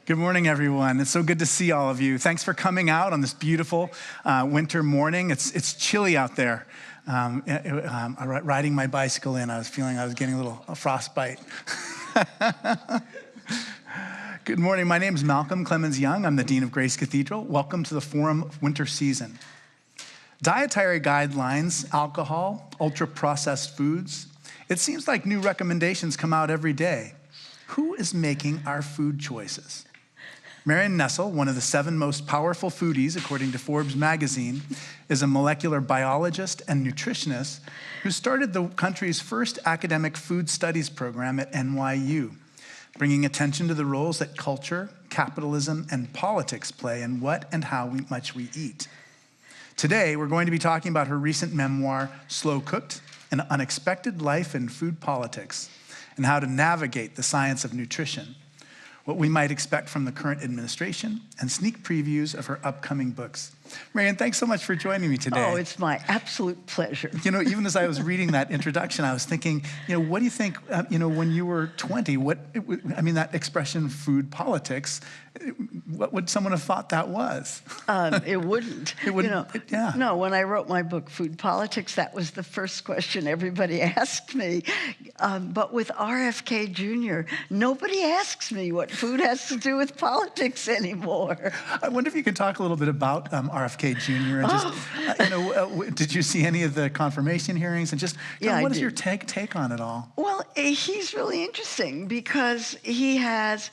Good morning, everyone. It's so good to see all of you. Thanks for coming out on this beautiful winter morning. It's chilly out there. Riding my bicycle in, I was feeling I was getting a frostbite. Good morning. My name is Malcolm Clemens Young. I'm the Dean of Grace Cathedral. Welcome to the Forum winter season. Dietary guidelines, alcohol, ultra-processed foods. It seems like new recommendations come out every day. Who is making our food choices? Marion Nestle, one of the 7 most powerful foodies, according to Forbes Magazine, is a molecular biologist and nutritionist who started the country's first academic food studies program at NYU, bringing attention to the roles that culture, capitalism, and politics play in what and how much we eat. Today, we're going to be talking about her recent memoir, Slow Cooked: An Unexpected Life in Food Politics, and how to navigate the science of nutrition, what we might expect from the current administration, and sneak previews of her upcoming books. Marion, thanks so much for joining me today. Oh, it's my absolute pleasure. You know, even as I was reading that introduction, I was thinking, what do you think, when you were 20, that expression, food politics, what would someone have thought that was? It wouldn't. It wouldn't, yeah. No, when I wrote my book, Food Politics, that was the first question everybody asked me. But with RFK Jr., nobody asks me what food has to do with politics anymore. I wonder if you could talk a little bit about RFK Jr. and just, did you see any of the confirmation hearings? And just, what is your take on it all? Well, he's really interesting because he has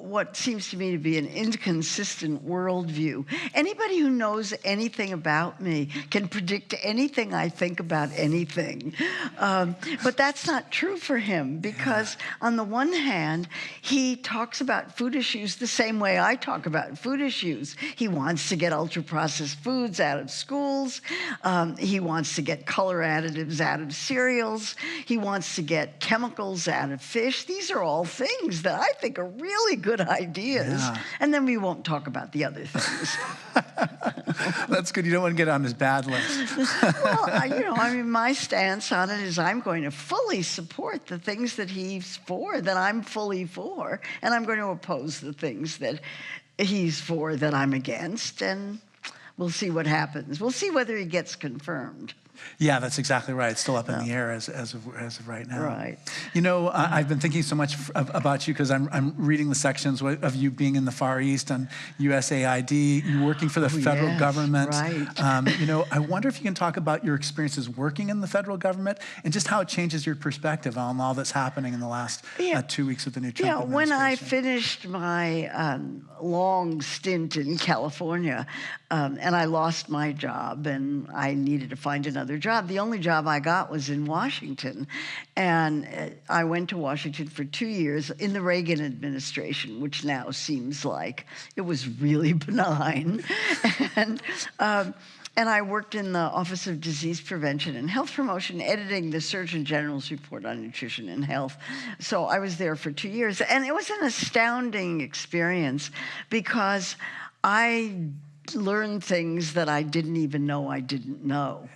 what seems to me to be an inconsistent worldview. Anybody who knows anything about me can predict anything I think about anything. But that's not true for him because on the one hand, he talks about food issues the same way I talk about food issues. He wants to get ultra-processed foods out of schools. He wants to get color additives out of cereals. He wants to get chemicals out of fish. These are all things that I think are really good ideas, and then we won't talk about the other things. That's good. You don't want to get on his bad list. Well, my stance on it is I'm going to fully support the things that he's for, that I'm fully for, and I'm going to oppose the things that he's for that I'm against, and we'll see what happens. We'll see whether he gets confirmed. Yeah, that's exactly right. It's still up in the air as of right now. Right. I've been thinking so much about you because I'm reading the sections of you being in the Far East on USAID, you working for the federal government. Right. I wonder if you can talk about your experiences working in the federal government and just how it changes your perspective on all that's happening in the last 2 weeks of the new Trump administration. When I finished my long stint in California, and I lost my job, and I needed to find another job. The only job I got was in Washington. And I went to Washington for 2 years in the Reagan administration, which now seems like it was really benign. And I worked in the Office of Disease Prevention and Health Promotion, editing the Surgeon General's report on nutrition and health. So I was there for 2 years. And it was an astounding experience because I learned things that I didn't even know I didn't know.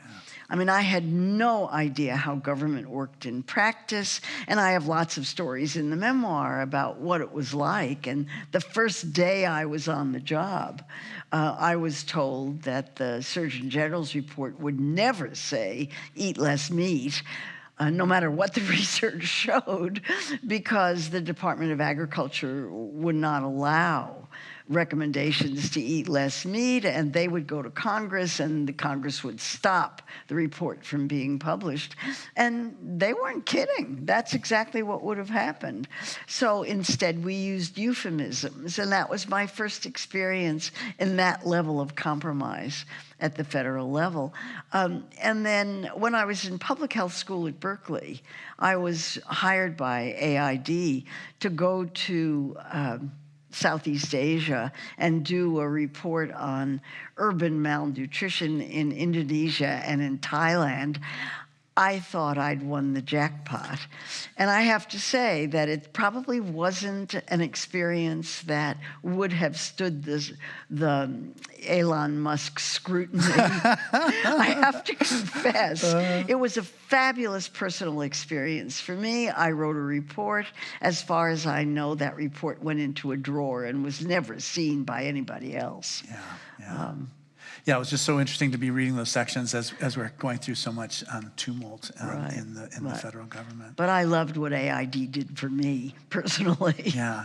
I had no idea how government worked in practice, and I have lots of stories in the memoir about what it was like. And the first day I was on the job, I was told that the Surgeon General's report would never say, eat less meat, no matter what the research showed, because the Department of Agriculture would not allow recommendations to eat less meat, and they would go to Congress, and the Congress would stop the report from being published. And they weren't kidding. That's exactly what would have happened. So instead, we used euphemisms, and that was my first experience in that level of compromise at the federal level. And then when I was in public health school at Berkeley, I was hired by AID to go to Southeast Asia and do a report on urban malnutrition in Indonesia and in Thailand. I thought I'd won the jackpot. And I have to say that it probably wasn't an experience that would have stood the Elon Musk scrutiny. I have to confess. It was a fabulous personal experience. For me, I wrote a report. As far as I know, that report went into a drawer and was never seen by anybody else. Yeah, it was just so interesting to be reading those sections as we're going through so much tumult in the federal government. But I loved what AID did for me personally. Yeah.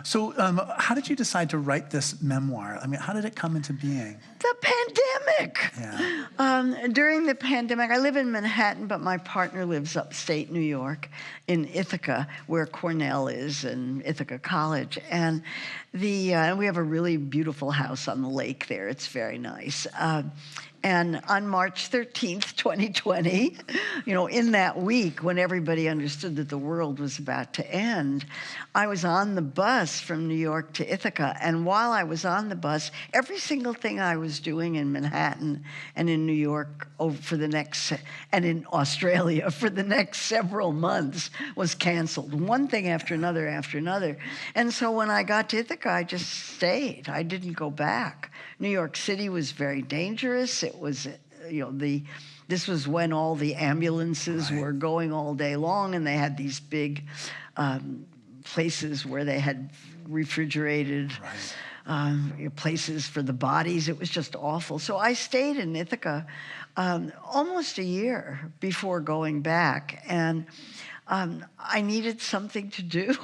So how did you decide to write this memoir? I mean, how did it come into being? The pandemic. Yeah. During the pandemic, I live in Manhattan, but my partner lives upstate New York in Ithaca, where Cornell is and Ithaca College. And we have a really beautiful house on the lake there. It's very nice. And on March 13th, 2020, in that week when everybody understood that the world was about to end, I was on the bus from New York to Ithaca. And while I was on the bus, every single thing I was doing in Manhattan and in New York and in Australia for the next several months was canceled. One thing after another after another. And so when I got to Ithaca, I just stayed. I didn't go back. New York City was very dangerous. It was, this was when all the ambulances were going all day long, and they had these big places where they had refrigerated places for the bodies. It was just awful. So I stayed in Ithaca almost a year before going back, and I needed something to do.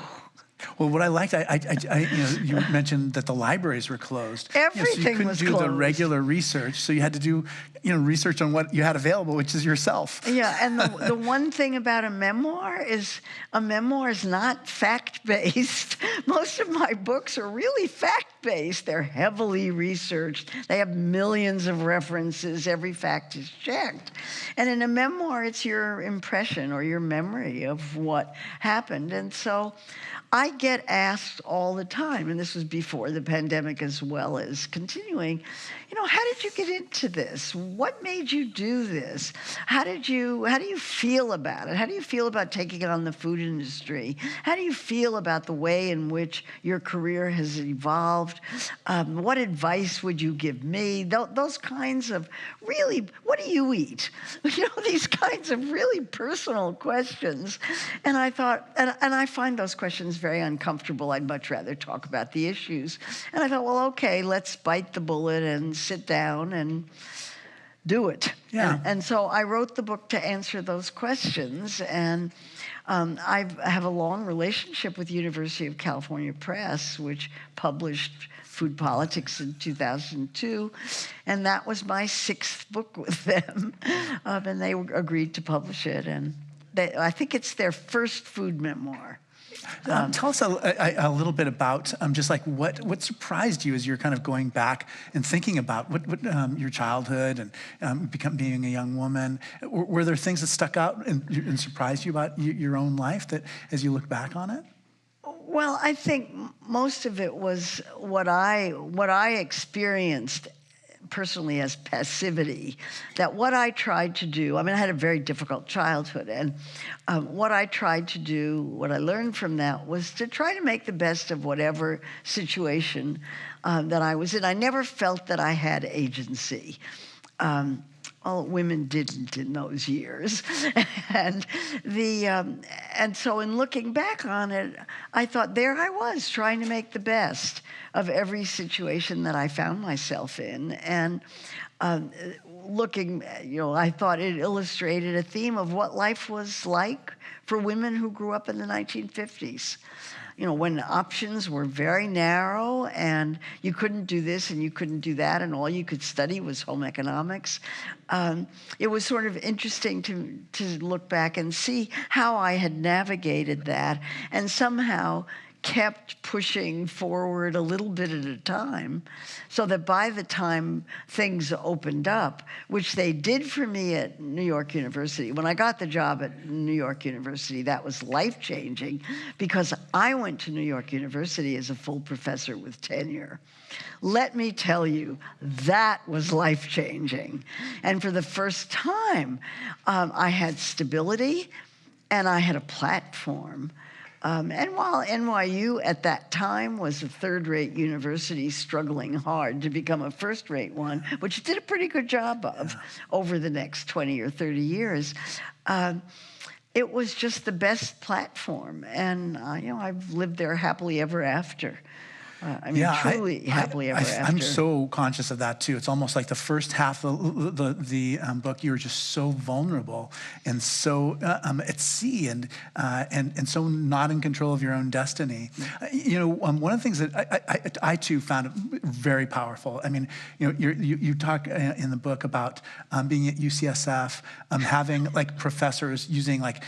Well, what I liked, you mentioned that the libraries were closed. Everything so you couldn't was do closed. the regular research, so you had to do, research on what you had available, which is yourself. Yeah, and the one thing about a memoir is not fact-based. Most of my books are really fact-based. They're heavily researched. They have millions of references. Every fact is checked. And in a memoir, it's your impression or your memory of what happened. And so I get asked all the time, and this was before the pandemic as well as continuing, how did you get into this? What made you do this? How do you feel about it? How do you feel about taking on the food industry? How do you feel about the way in which your career has evolved? What advice would you give me? Those kinds of really, what do you eat? These kinds of really personal questions. And I thought, and I find those questions very uncomfortable. I'd much rather talk about the issues. And I thought, well, okay, let's bite the bullet and sit down and do it. Yeah. And so I wrote the book to answer those questions. And I have a long relationship with University of California Press, which published Food Politics in 2002. And that was my 6th book with them. And they agreed to publish it. And I think it's their first food memoir. Tell us a little bit about just like what surprised you as you're kind of going back and thinking about what your childhood and being a young woman. Were there things that stuck out and surprised you about your own life that as you look back on it? Well, I think most of it was what I experienced personally as passivity, that what I tried to do, I had a very difficult childhood, and what I tried to do, what I learned from that was to try to make the best of whatever situation that I was in. I never felt that I had agency. Women didn't in those years. And so in looking back on it, I thought there I was trying to make the best of every situation that I found myself in. And I thought it illustrated a theme of what life was like for women who grew up in the 1950s. When options were very narrow and you couldn't do this and you couldn't do that and all you could study was home economics. It was sort of interesting to look back and see how I had navigated that and somehow kept pushing forward a little bit at a time, so that by the time things opened up, which they did for me at New York University, when I got the job at New York University, that was life-changing, because I went to New York University as a full professor with tenure. Let me tell you, that was life-changing. And for the first time, I had stability and I had a platform. And while NYU at that time was a third-rate university struggling hard to become a first-rate one, which it did a pretty good job of over the next 20 or 30 years, it was just the best platform. And I've lived there happily ever after. Truly happily ever after. I'm so conscious of that too. It's almost like the first half of the book, you were just so vulnerable and so at sea and so not in control of your own destiny. One of the things that I too found very powerful. I mean, you talk in the book about being at UCSF, having like professors using like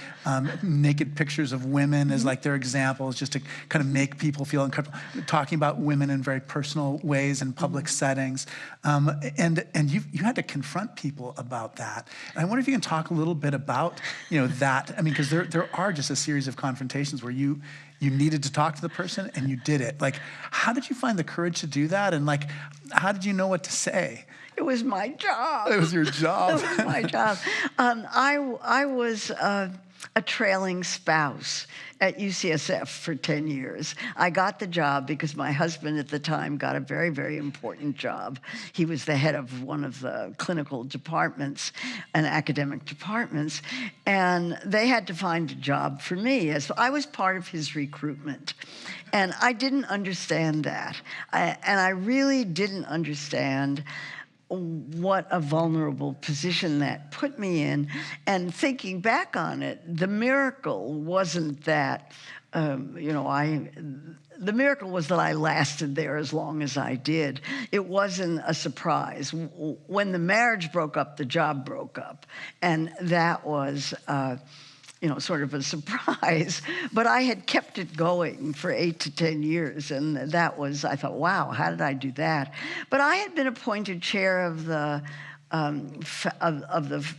naked pictures of women as like their examples, just to kind of make people feel uncomfortable. Talking about women in very personal ways in public settings. And you had to confront people about that. And I wonder if you can talk a little bit about, that. I mean, because there are just a series of confrontations where you needed to talk to the person and you did it. Like, how did you find the courage to do that? And like, how did you know what to say? It was my job. It was your job. It was my job. I was a trailing spouse at UCSF for 10 years. I got the job because my husband at the time got a very, very important job. He was the head of one of the clinical departments and academic departments, and they had to find a job for me. So I was part of his recruitment, and I didn't understand that. I really didn't understand what a vulnerable position that put me in. And thinking back on it, the miracle wasn't that, the miracle was that I lasted there as long as I did. It wasn't a surprise. When the marriage broke up, the job broke up. And that was sort of a surprise, but I had kept it going for 8 to 10 years, and that was, I thought, wow, how did I do that? But I had been appointed chair of the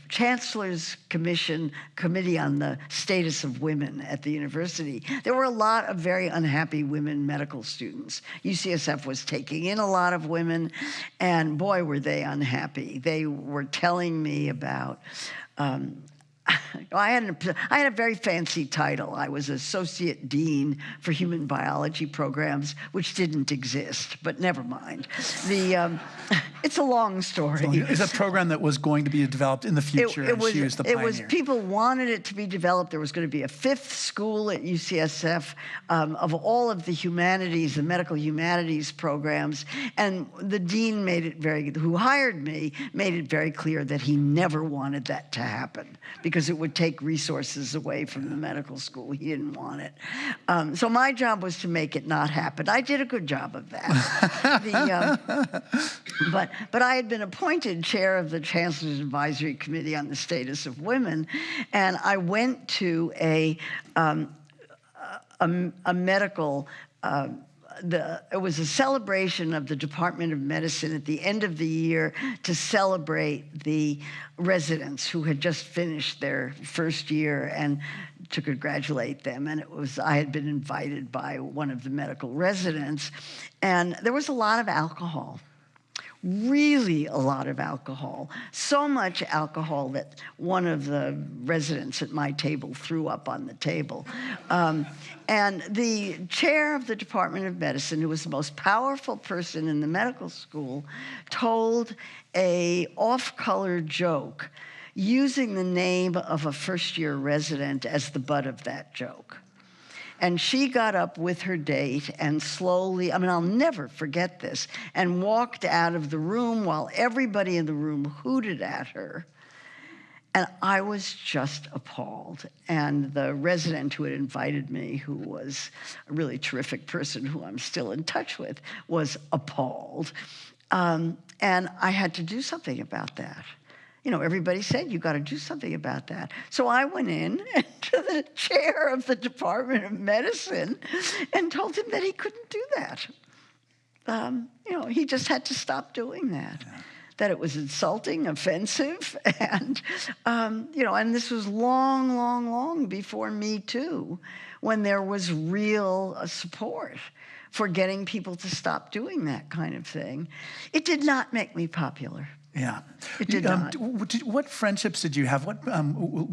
Chancellor's Committee on the Status of Women at the university. There were a lot of very unhappy women medical students. UCSF was taking in a lot of women, and boy, were they unhappy. They were telling me about I had a very fancy title. I was Associate Dean for Human Biology Programs, which didn't exist, but never mind. It's a long story. It's a program that was going to be developed in the future, and she was the pioneer. People wanted it to be developed. There was going to be a 5th school at UCSF of all of the humanities, the medical humanities programs, and the dean who hired me, made it very clear that he never wanted that to happen because it would take resources away from the medical school. He didn't want it. So my job was to make it not happen. I did a good job of that. But I had been appointed chair of the Chancellor's Advisory Committee on the Status of Women, and I went to a medical it was a celebration of the Department of Medicine at the end of the year to celebrate the residents who had just finished their first year and to congratulate them. And I had been invited by one of the medical residents, and there was a lot of alcohol. Really a lot of alcohol. So much alcohol that one of the residents at my table threw up on the table. And the chair of the Department of Medicine, who was the most powerful person in the medical school, told a off-color joke using the name of a first-year resident as the butt of that joke. And she got up with her date and slowly, I'll never forget this, and walked out of the room while everybody in the room hooted at her. And I was just appalled. And the resident who had invited me, who was a really terrific person who I'm still in touch with, was appalled. And I had to do something about that. everybody said, you got to do something about that. So I went in to the chair of the Department of Medicine and told him that he couldn't do that. He just had to stop doing that. Yeah. That it was insulting, offensive, and and this was long, long, long before Me Too, when there was real support for getting people to stop doing that kind of thing. It did not make me popular. Yeah. It did not. What friendships did you have? What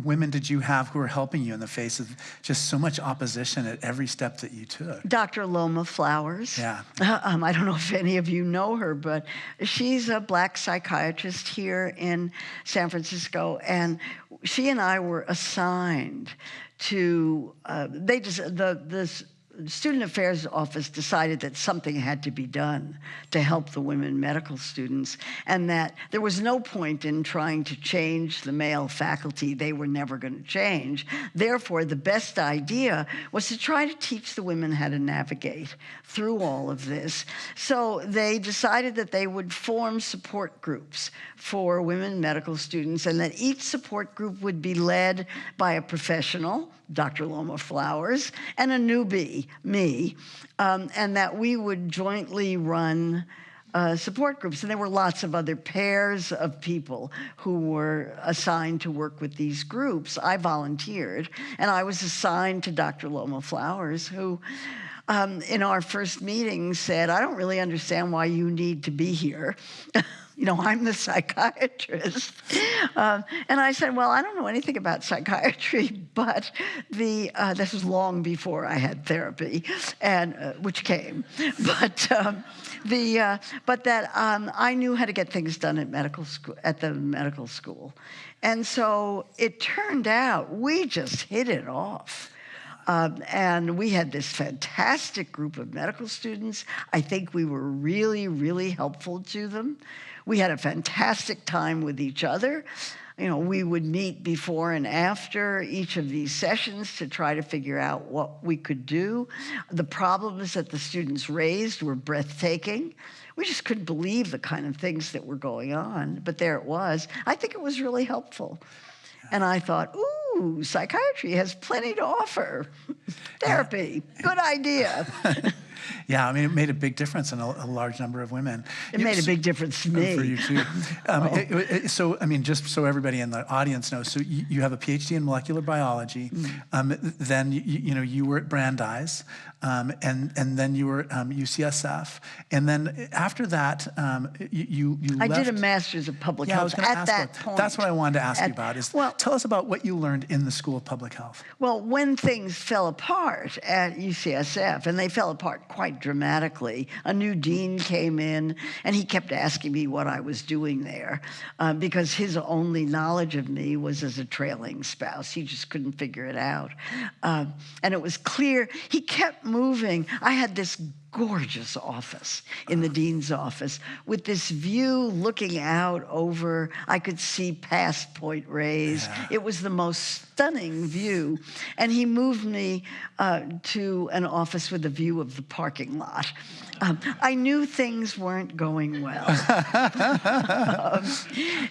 women did you have who were helping you in the face of just so much opposition at every step that you took? Dr. Loma Flowers. Yeah. I don't know if any of you know her, but she's a Black psychiatrist here in San Francisco, and she and I were assigned to, the Student Affairs Office decided that something had to be done to help the women medical students, and that there was no point in trying to change the male faculty. They were never going to change. Therefore, the best idea was to try to teach the women how to navigate through all of this. So they decided that they would form support groups for women medical students, and that each support group would be led by a professional, Dr. Loma Flowers, and a newbie, me, and that we would jointly run support groups. And there were lots of other pairs of people who were assigned to work with these groups. I volunteered, and I was assigned to Dr. Loma Flowers, who in our first meeting said, I don't really understand why you need to be here. I'm the psychiatrist. And I said, well, I don't know anything about psychiatry, but this was long before I had therapy, and which came. But that I knew how to get things done at the medical school. And so it turned out we just hit it off. And we had this fantastic group of medical students. I think we were really, really helpful to them. We had a fantastic time with each other. We would meet before and after each of these sessions to try to figure out what we could do. The problems that the students raised were breathtaking. We just couldn't believe the kind of things that were going on, but there it was. I think it was really helpful. And I thought, ooh, psychiatry has plenty to offer. Therapy, good idea. Yeah, it made a big difference in a large number of women. It made a big difference to me. For you, too. Just so everybody in the audience knows, so you have a Ph.D. in molecular biology. Then, you were at Brandeis, and then you were UCSF. And then after that, you left. I did a master's of public health at that point. That's what I wanted to ask you about. Tell us about what you learned in the School of Public Health. Well, when things fell apart at UCSF, and they fell apart quite dramatically, a new dean came in, and he kept asking me what I was doing there, because his only knowledge of me was as a trailing spouse. He just couldn't figure it out. And it was clear, he kept moving. I had this gorgeous office in the dean's office with this view looking out over, I could see past Point Reyes. Yeah. It was the most stunning view. And he moved me to an office with a view of the parking lot. I knew things weren't going well.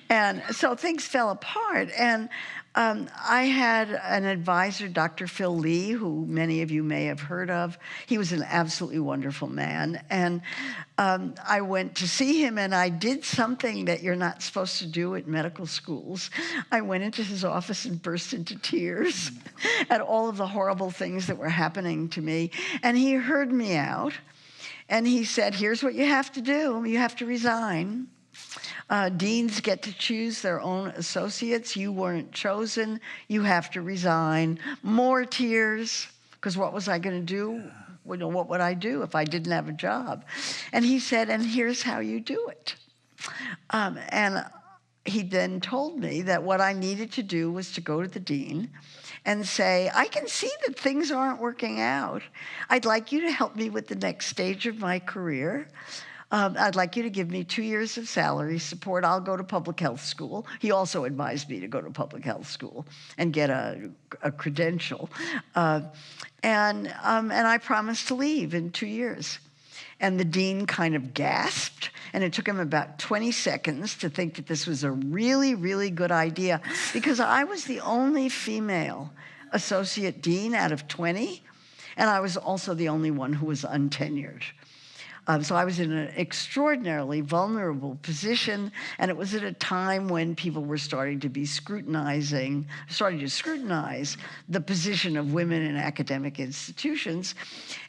And so things fell apart. And I had an advisor, Dr. Phil Lee, who many of you may have heard of. He was an absolutely wonderful man. And I went to see him, and I did something that you're not supposed to do at medical schools. I went into his office and burst into tears at all of the horrible things that were happening to me. And he heard me out, and he said, here's what you have to do. You have to resign. Deans get to choose their own associates. You weren't chosen. You have to resign. More tears, because what was I going to do? What would I do if I didn't have a job? And he said, and here's how you do it. And he then told me that what I needed to do was to go to the dean and say, I can see that things aren't working out. I'd like you to help me with the next stage of my career. I'd like you to give me 2 years of salary support. I'll go to public health school. He also advised me to go to public health school and get a credential. And I promised to leave in 2 years. And the dean kind of gasped, and it took him about 20 seconds to think that this was a really, really good idea, because I was the only female associate dean out of 20, and I was also the only one who was untenured. So I was in an extraordinarily vulnerable position, and it was at a time when people were starting to scrutinize the position of women in academic institutions.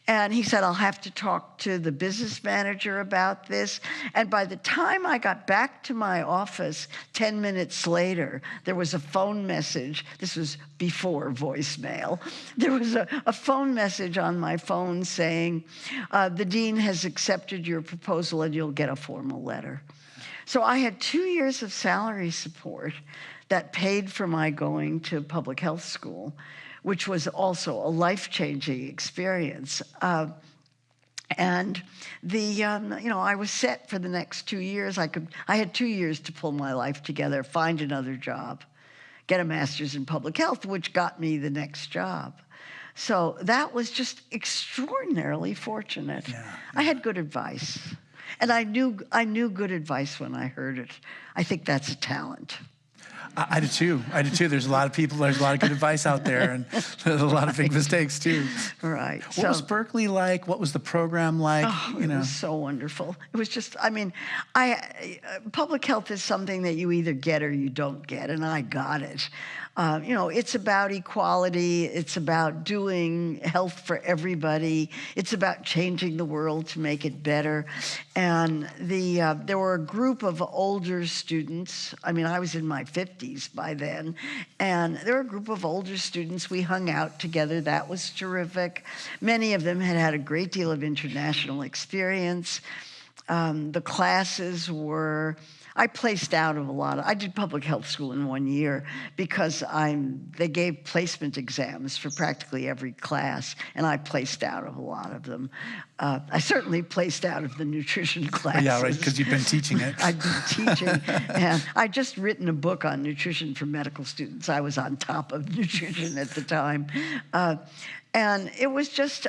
And he said, I'll have to talk to the business manager about this. And by the time I got back to my office 10 minutes later, there was a phone message. This was before voicemail. There was a phone message on my phone saying, the dean has accepted your proposal and you'll get a formal letter. So I had 2 years of salary support that paid for my going to public health school, which was also a life-changing experience. And I was set for the next 2 years. I had 2 years to pull my life together, find another job, get a master's in public health, which got me the next job. So that was just extraordinarily fortunate. Yeah. I had good advice, and I knew good advice when I heard it. I think that's a talent. I do too. There's a lot of people, there's a lot of good advice out there, and there's a lot of big mistakes too. Right. What was Berkeley like? What was the program like? Oh, it was so wonderful. It was just, public health is something that you either get or you don't get, and I got it. It's about equality. It's about doing health for everybody. It's about changing the world to make it better. And there were a group of older students. I was in my 50s by then. And there were a group of older students. We hung out together. That was terrific. Many of them had a great deal of international experience. The classes were... I placed out of a lot. I did public health school in 1 year because they gave placement exams for practically every class, and I placed out of a lot of them. I certainly placed out of the nutrition classes. Yeah, right, because you've been teaching it. I've been teaching, and I'd just written a book on nutrition for medical students. I was on top of nutrition at the time. And it was just,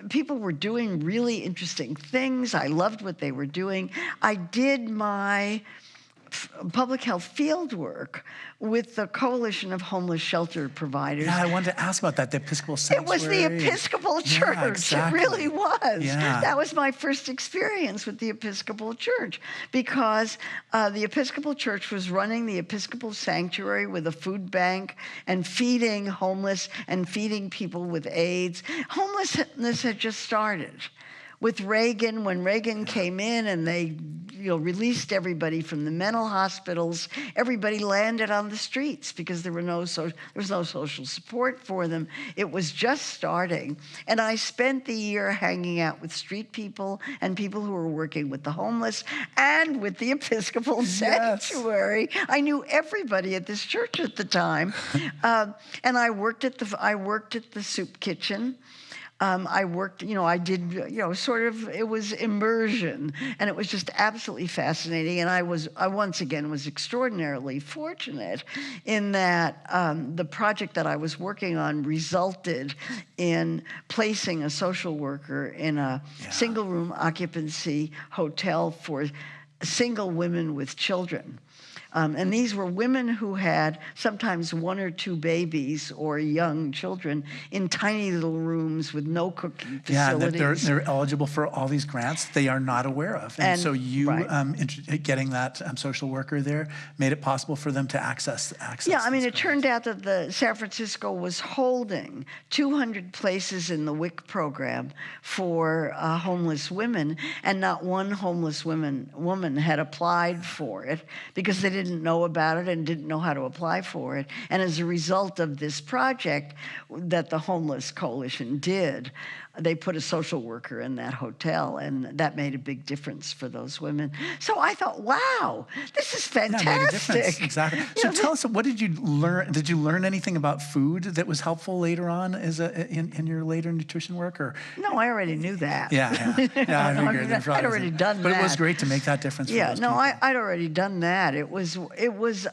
people were doing really interesting things. I loved what they were doing. I did my public health field work with the Coalition of Homeless Shelter Providers. Yeah, I wanted to ask about that, the Episcopal Sanctuary. It was the Episcopal Church. Yeah, exactly. It really was. Yeah. That was my first experience with the Episcopal Church, because the Episcopal Church was running the Episcopal Sanctuary with a food bank and feeding homeless and feeding people with AIDS. Homelessness had just started. With Reagan, when Reagan came in and they released everybody from the mental hospitals, everybody landed on the streets because there was no social support for them. It was just starting. And I spent the year hanging out with street people and people who were working with the homeless and with the Episcopal Sanctuary. I knew everybody at this church at the time. And I worked at the soup kitchen. It was immersion, and it was just absolutely fascinating. And I once again was extraordinarily fortunate in that the project that I was working on resulted in placing a social worker in a single-room occupancy hotel for single women with children. And these were women who had sometimes 1 or 2 babies or young children in tiny little rooms with no cooking facilities. Yeah, they're eligible for all these grants they are not aware of. And so you, getting that social worker there made it possible for them to access. Yeah, it turned out that the San Francisco was holding 200 places in the WIC program for homeless women, and not one homeless woman had applied for it because they didn't know about it and didn't know how to apply for it. And as a result of this project that the Homeless Coalition did, they put a social worker in that hotel, and that made a big difference for those women. So I thought, wow, this is fantastic. Yeah, made a difference. Exactly. So tell us, what did you learn? Did you learn anything about food that was helpful later on in your later nutrition work? Or? No, I already knew that. Yeah, I figured. I'd already done that. But it was great to make that difference for those people. I'd already done that.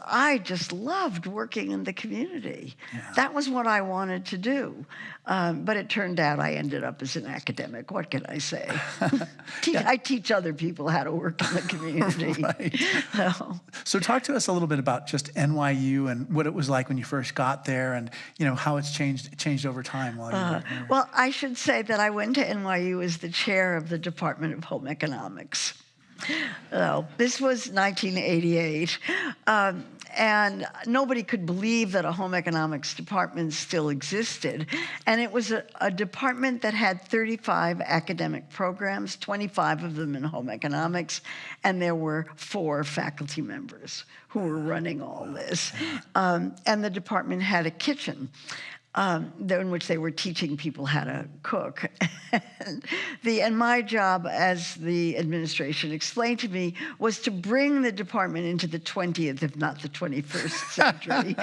I just loved working in the community. Yeah. That was what I wanted to do. But it turned out I ended up up as an academic. What can I say? I teach other people how to work in the community. Right. So talk to us a little bit about just NYU and what it was like when you first got there, and how it's changed over time while you were there. Well, I should say that I went to NYU as the chair of the Department of Home Economics. This was 1988, and nobody could believe that a home economics department still existed. And it was a department that had 35 academic programs, 25 of them in home economics, and there were 4 faculty members who were running all this. And the department had a kitchen. In which they were teaching people how to cook. And my job, as the administration explained to me, was to bring the department into the 20th, if not the 21st century.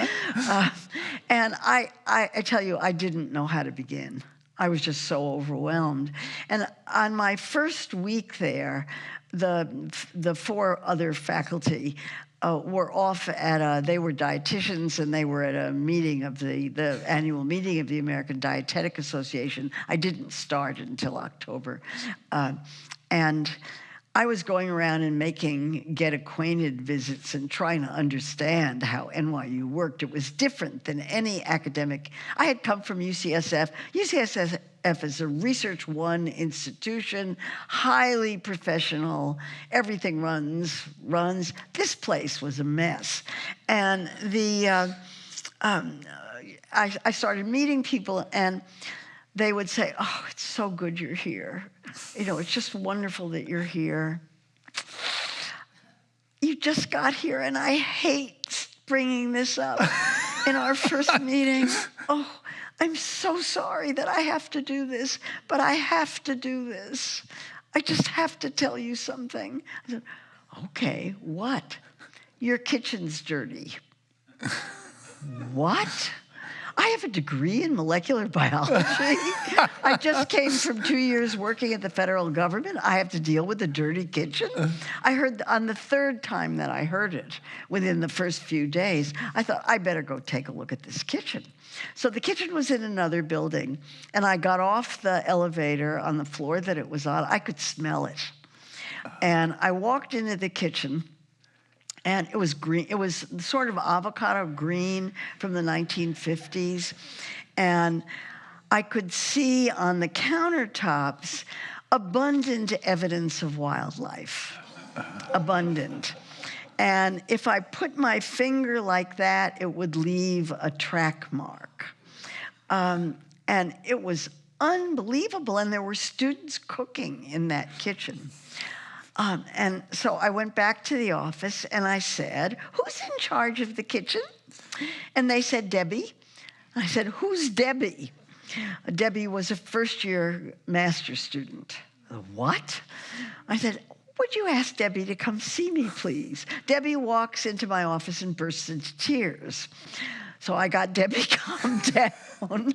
And I tell you, I didn't know how to begin. I was just so overwhelmed. And on my first week there, the 4 other faculty were off at they were dietitians, and they were at a meeting of the annual meeting of the American Dietetic Association. I didn't start until October. And I was going around and making get acquainted visits and trying to understand how NYU worked. It was different than any academic. I had come from UCSF. UCSF is a Research One institution, highly professional. Everything runs. This place was a mess. And I started meeting people, and they would say, "Oh, it's so good you're here. It's just wonderful that you're here. You just got here, and I hate bringing this up in our first meeting. Oh, I'm so sorry that I have to do this, but I have to do this. I just have to tell you something." I said, "Okay, what?" "Your kitchen's dirty." "What?" "I have a degree in molecular biology. I just came from 2 years working at the federal government. I have to deal with a dirty kitchen?" I heard on the 3rd time that I heard it, within the first few days, I thought, I better go take a look at this kitchen. So the kitchen was in another building, and I got off the elevator on the floor that it was on. I could smell it. And I walked into the kitchen, and it was green. It was sort of avocado green from the 1950s. And I could see on the countertops abundant evidence of wildlife. Abundant. And if I put my finger like that, it would leave a track mark. And it was unbelievable. And there were students cooking in that kitchen. And so I went back to the office, and I said, "Who's in charge of the kitchen?" And they said, "Debbie." I said, "Who's Debbie?" Debbie was a first-year master's student. "What?" I said, "Would you ask Debbie to come see me, please?" Debbie walks into my office and bursts into tears. So I got Debbie calmed down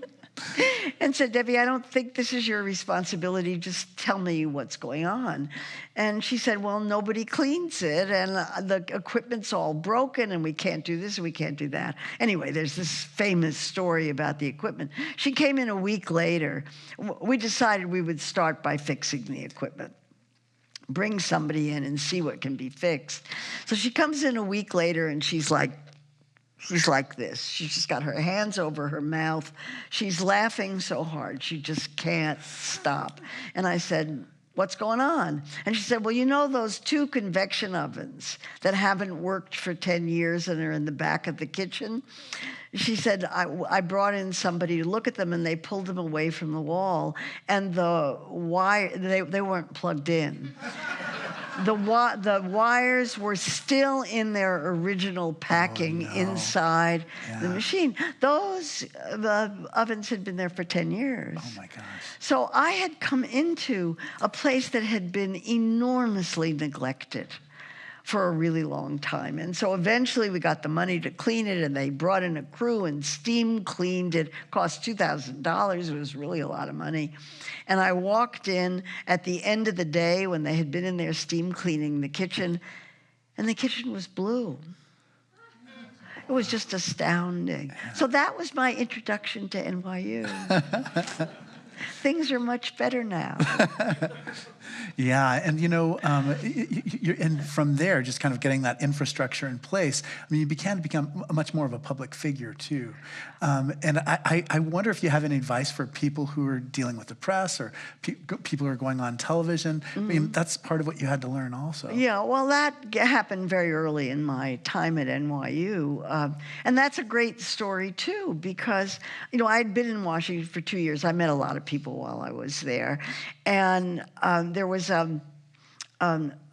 and said, "Debbie, I don't think this is your responsibility. Just tell me what's going on." And she said, "Well, nobody cleans it, and the equipment's all broken, and we can't do this and we can't do that." Anyway, there's this famous story about the equipment. She came in a week later. We decided we would start by fixing the equipment. Bring somebody in and see what can be fixed. So she comes in a week later, and she's like this. She's just got her hands over her mouth. She's laughing so hard, she just can't stop. And I said, "What's going on?" And she said, "Well, those 2 convection ovens that haven't worked for 10 years and are in the back of the kitchen?" She said, I brought in somebody to look at them, and they pulled them away from the wall, and the wire, they weren't plugged in. The wires were still in their original packing inside the machine. The ovens had been there for 10 years. Oh, my gosh. So I had come into a place that had been enormously neglected for a really long time. And so eventually we got the money to clean it, and they brought in a crew and steam cleaned it. Cost $2,000. It was really a lot of money. And I walked in at the end of the day when they had been in there steam cleaning the kitchen, and the kitchen was blue. It was just astounding. So that was my introduction to NYU. Things are much better now. Yeah, and and from there, just kind of getting that infrastructure in place, I mean, you began to become much more of a public figure too. And I wonder if you have any advice for people who are dealing with the press or people who are going on television. I mean, that's part of what you had to learn also. Yeah, well, that happened very early in my time at NYU. And that's a great story, too, because, I'd been in Washington for 2 years. I met a lot of people while I was there. And there was an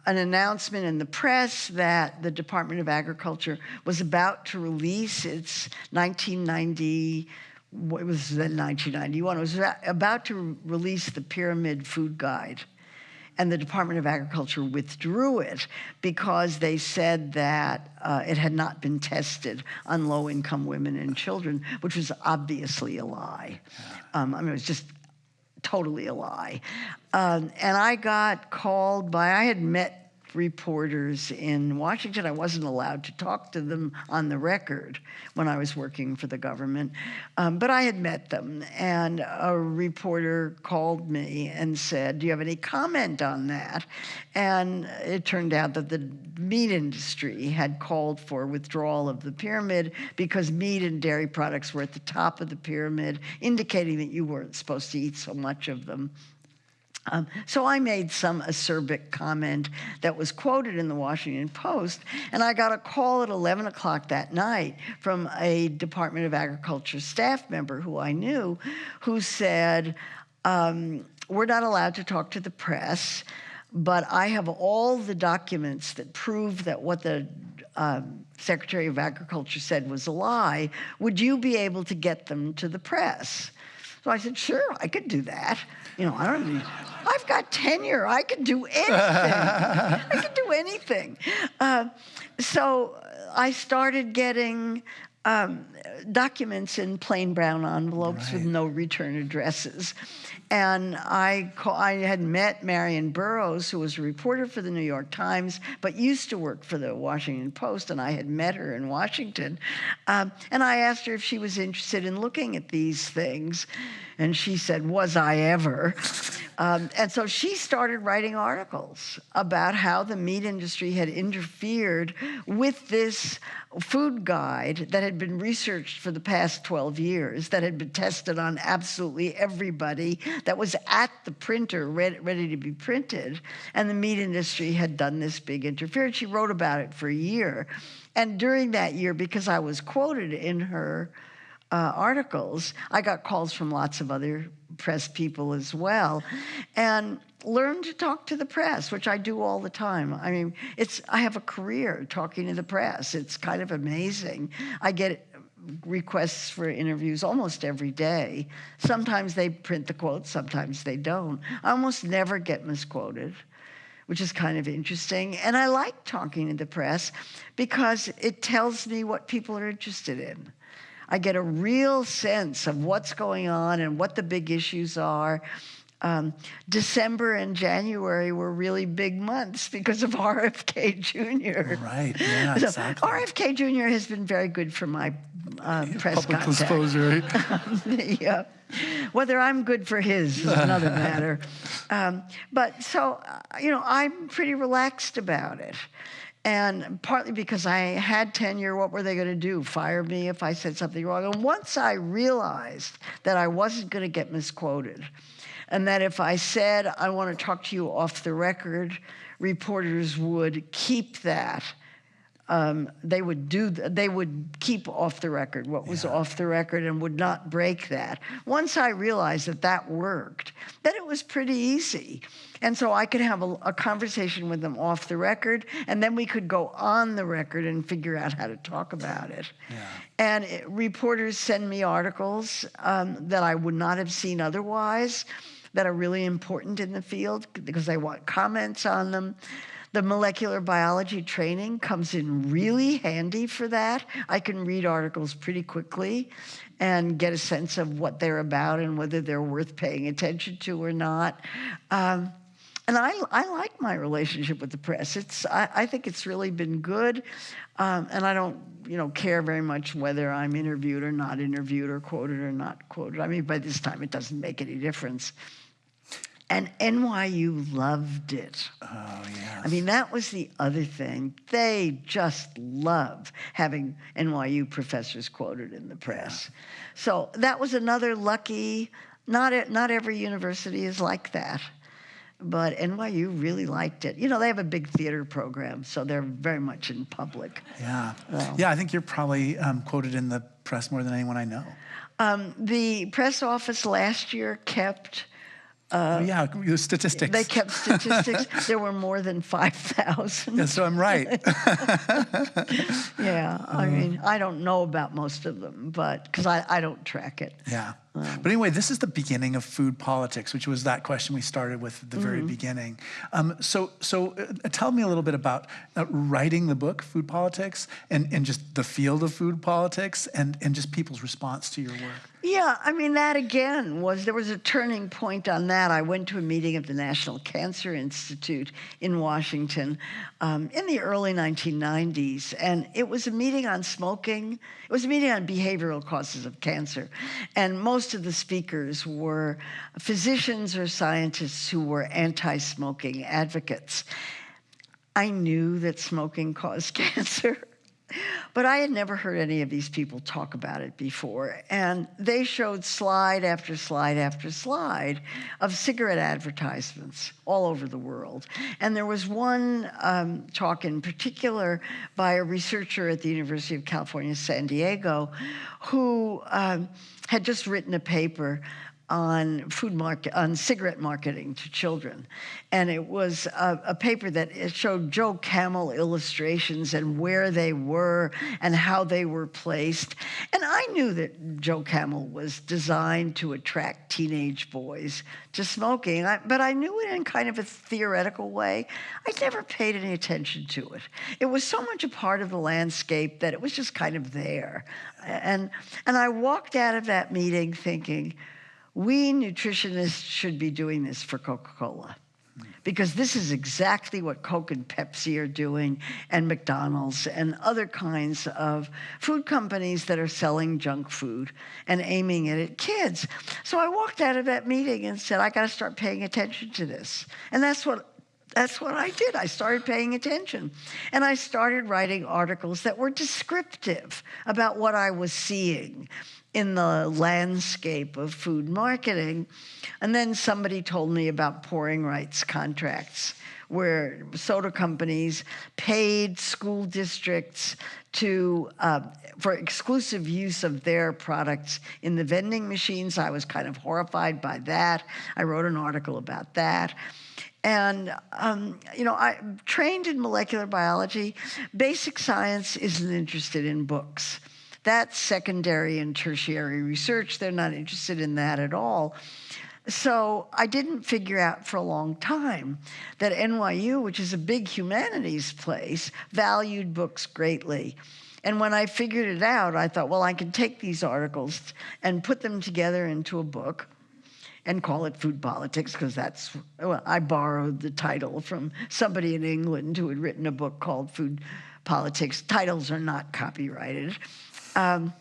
announcement in the press that the Department of Agriculture was about to release its 1990, it was then 1991, it was about to release the Pyramid Food Guide. And the Department of Agriculture withdrew it because they said that it had not been tested on low-income women and children, which was obviously a lie. I mean, it was just totally a lie. And I got called by, I had met reporters in Washington. I wasn't allowed to talk to them on the record when I was working for the government, but I had met them, and a reporter called me and said, "Do you have any comment on that?" And it turned out that the meat industry had called for withdrawal of the pyramid because meat and dairy products were at the top of the pyramid, indicating that you weren't supposed to eat so much of them. So I made some acerbic comment that was quoted in the Washington Post, and I got a call at 11 o'clock that night from a Department of Agriculture staff member who I knew, who said, "We're not allowed to talk to the press, but I have all the documents that prove that what the Secretary of Agriculture said was a lie. Would you be able to get them to the press?" So I said, "Sure, I could do that. I've got tenure. I can do anything. So I started getting documents in plain brown envelopes with no return addresses. And I had met Marion Burroughs, who was a reporter for the New York Times, but used to work for the Washington Post, and I had met her in Washington. And I asked her if she was interested in looking at these things, and she said, "Was I ever?" And so she started writing articles about how the meat industry had interfered with this food guide that had been researched for the past 12 years, that had been tested on absolutely everybody, that was at the printer, ready to be printed, and the meat industry had done this big interference. She wrote about it for a year. And during that year, because I was quoted in her articles, I got calls from lots of other press people as well, and learned to talk to the press, which I do all the time. I mean, I have a career talking to the press. It's kind of amazing. I get requests for interviews almost every day. Sometimes they print the quotes, sometimes they don't. I almost never get misquoted, which is kind of interesting. And I like talking to the press because it tells me what people are interested in. I get a real sense of what's going on and what the big issues are. December and January were really big months because of RFK Jr. Right, yeah, So exactly. RFK Jr. has been very good for my press Public contact. exposure. Yeah. Whether I'm good for his is another matter. But so, I'm pretty relaxed about it. And partly because I had tenure, what were they going to do? Fire me if I said something wrong? And once I realized that I wasn't going to get misquoted, and that if I said, "I want to talk to you off the record," reporters would keep that. They would keep off the record what was off the record and would not break that. Once I realized that that worked, then it was pretty easy. And so I could have a conversation with them off the record, and then we could go on the record and figure out how to talk about it. Yeah. And reporters send me articles that I would not have seen otherwise, that are really important in the field because they want comments on them. The molecular biology training comes in really handy for that. I can read articles pretty quickly and get a sense of what they're about and whether they're worth paying attention to or not. And I like my relationship with the press. I think it's really been good, and I don't care very much whether I'm interviewed or not interviewed or quoted or not quoted. I mean, by this time it doesn't make any difference. And NYU loved it. Oh, yes. I mean, that was the other thing. They just love having NYU professors quoted in the press. Yeah. So that was another lucky. Not every university is like that. But NYU really liked it. They have a big theater program, so they're very much in public. Yeah. Yeah, I think you're probably quoted in the press more than anyone I know. The press office last year kept... statistics. They kept statistics. There were more than 5,000. Yeah, so I'm right. Yeah, I mean, I don't know about most of them, but because I don't track it. Yeah. But anyway, this is the beginning of food politics, which was that question we started with at the very beginning. So tell me a little bit about writing the book, Food Politics, and just the field of food politics and just people's response to your work. Yeah, I mean, that again there was a turning point on that. I went to a meeting of the National Cancer Institute in Washington in the early 1990s, and it was a meeting on smoking. It was a meeting on behavioral causes of cancer, and most of the speakers were physicians or scientists who were anti-smoking advocates. I knew that smoking caused cancer, but I had never heard any of these people talk about it before. And they showed slide after slide after slide of cigarette advertisements all over the world. And there was one talk in particular by a researcher at the University of California, San Diego, who had just written a paper on cigarette marketing to children. And it was a paper that it showed Joe Camel illustrations and where they were and how they were placed. And I knew that Joe Camel was designed to attract teenage boys to smoking, but I knew it in kind of a theoretical way. I never paid any attention to it. It was so much a part of the landscape that it was just kind of there. And I walked out of that meeting thinking, we nutritionists should be doing this for Coca-Cola, because this is exactly what Coke and Pepsi are doing, and McDonald's and other kinds of food companies that are selling junk food and aiming it at kids. So I walked out of that meeting and said, I got to start paying attention to this. And that's what I did. I started paying attention. And I started writing articles that were descriptive about what I was seeing in the landscape of food marketing. And then somebody told me about pouring rights contracts, where soda companies paid school districts for exclusive use of their products in the vending machines. I was kind of horrified by that. I wrote an article about that. And, I trained in molecular biology. Basic science isn't interested in books. That's secondary and tertiary research. They're not interested in that at all. So I didn't figure out for a long time that NYU, which is a big humanities place, valued books greatly. And when I figured it out, I thought, well, I can take these articles and put them together into a book and call it Food Politics, because I borrowed the title from somebody in England who had written a book called Food Politics. Titles are not copyrighted. And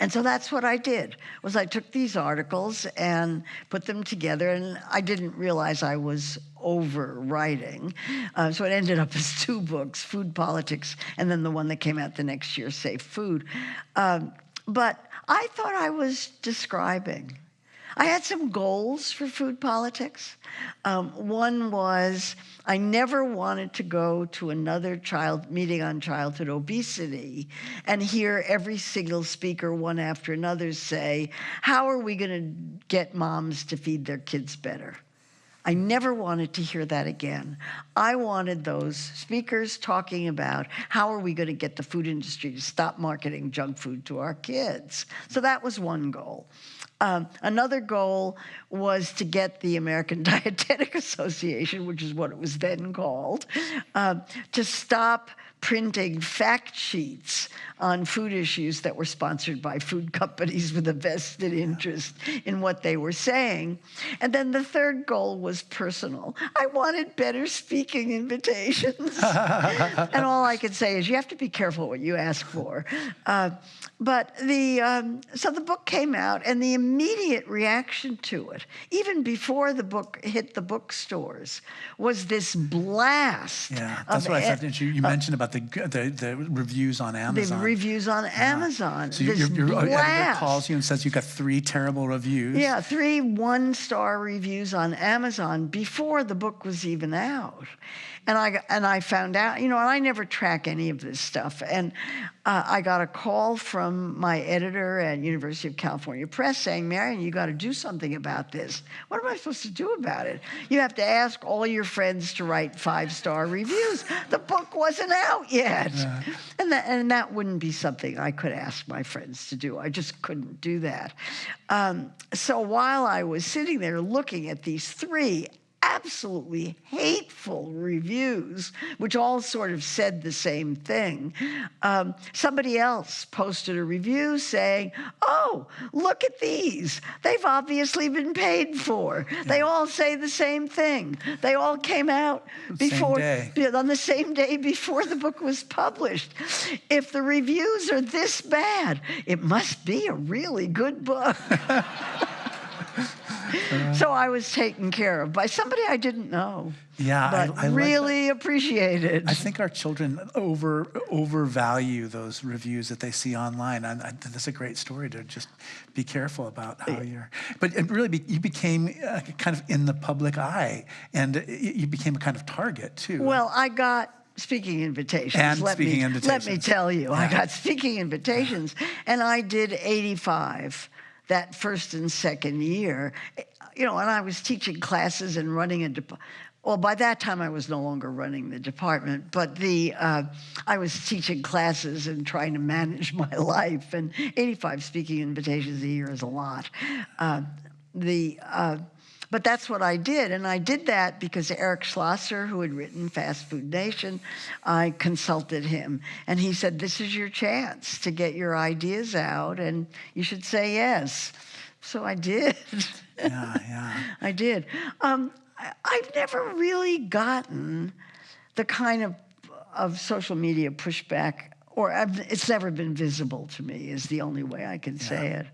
so that's what I did, was I took these articles and put them together, and I didn't realize I was overwriting. So it ended up as 2 books, Food Politics, and then the one that came out the next year, Safe Food. But I thought I was describing. I had some goals for food politics. One was I never wanted to go to another meeting on childhood obesity and hear every single speaker, one after another, say, how are we going to get moms to feed their kids better? I never wanted to hear that again. I wanted those speakers talking about how are we going to get the food industry to stop marketing junk food to our kids. So that was one goal. Another goal was to get the American Dietetic Association, which is what it was then called, to stop printing fact sheets on food issues that were sponsored by food companies with a vested interest in what they were saying. And then the third goal was personal. I wanted better speaking invitations. And all I could say is you have to be careful what you ask for. But so the book came out, and the immediate reaction to it, even before the book hit the bookstores, was this blast. Yeah, that's what I thought. You mentioned about the reviews on Amazon. The reviews on Amazon. So your editor calls you and says you got 3 terrible reviews. Yeah, 3 one-star reviews on Amazon before the book was even out. And I found out, and I never track any of this stuff. And I got a call from my editor at University of California Press saying, Marion, you got to do something about this. What am I supposed to do about it? You have to ask all your friends to write 5-star reviews. The book wasn't out yet. Yeah. And that wouldn't be something I could ask my friends to do. I just couldn't do that. So while I was sitting there looking at these 3 absolutely hateful reviews, which all sort of said the same thing, somebody else posted a review saying, oh, look at these. They've obviously been paid for. Yeah. They all say the same thing. They all came out on the same day before the book was published. If the reviews are this bad, it must be a really good book. So I was taken care of by somebody I didn't know. Yeah, but I really appreciated. I think our children overvalue those reviews that they see online. And that's a great story to just be careful about how you're. But you became kind of in the public eye, and you became a kind of target too. Well, I got speaking invitations. And let me tell you, I got speaking invitations, and I did 85. That first and second year, and I was teaching classes and running a department. Well, by that time I was no longer running the department, but I was teaching classes and trying to manage my life, and 85 speaking invitations a year is a lot. But that's what I did, and I did that because Eric Schlosser, who had written Fast Food Nation, I consulted him, and he said, this is your chance to get your ideas out, and you should say yes. So I did. Yeah. I did. I've never really gotten the kind of social media pushback, or it's never been visible to me, is the only way I can say it.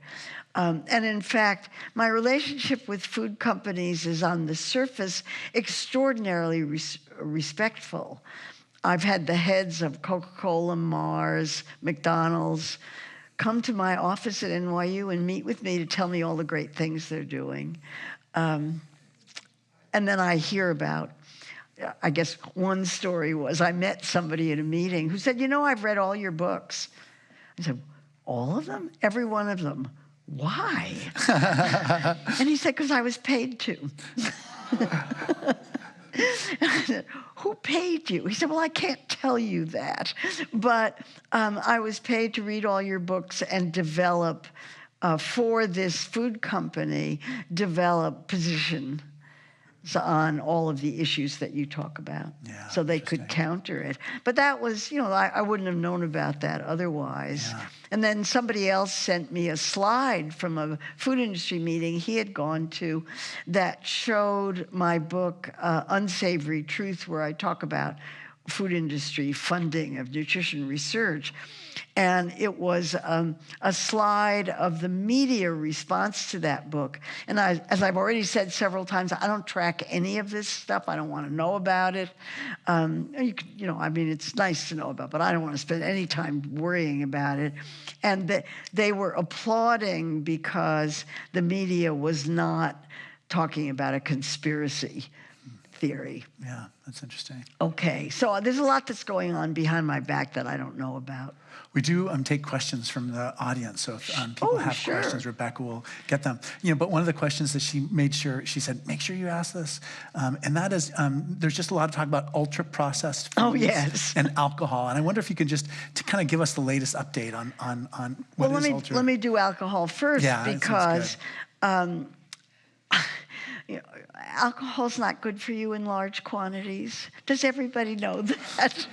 And in fact, my relationship with food companies is on the surface extraordinarily respectful. I've had the heads of Coca-Cola, Mars, McDonald's come to my office at NYU and meet with me to tell me all the great things they're doing. And then I hear about, I guess one story was I met somebody at a meeting who said, I've read all your books. I said, all of them? Every one of them. Why? And he said, because I was paid to. I said, who paid you? He said, well, I can't tell you that. But I was paid to read all your books and develop, for this food company, develop position on all of the issues that you talk about, so they could counter it. But that was, I wouldn't have known about that otherwise. Yeah. And then somebody else sent me a slide from a food industry meeting he had gone to that showed my book, Unsavory Truth, where I talk about food industry funding of nutrition research. And it was a slide of the media response to that book. And as I've already said several times, I don't track any of this stuff. I don't want to know about it. It's nice to know about, but I don't want to spend any time worrying about it. And they were applauding because the media was not talking about a conspiracy theory. Yeah, that's interesting. Okay, so there's a lot that's going on behind my back that I don't know about. We do take questions from the audience, so if people have questions, Rebecca will get them. But one of the questions that she made sure, she said, make sure you ask this, and that is, there's just a lot of talk about ultra-processed foods and alcohol, and I wonder if you could just to kind of give us the latest update on what is ultra. Let me do alcohol first, because alcohol's not good for you in large quantities. Does everybody know that?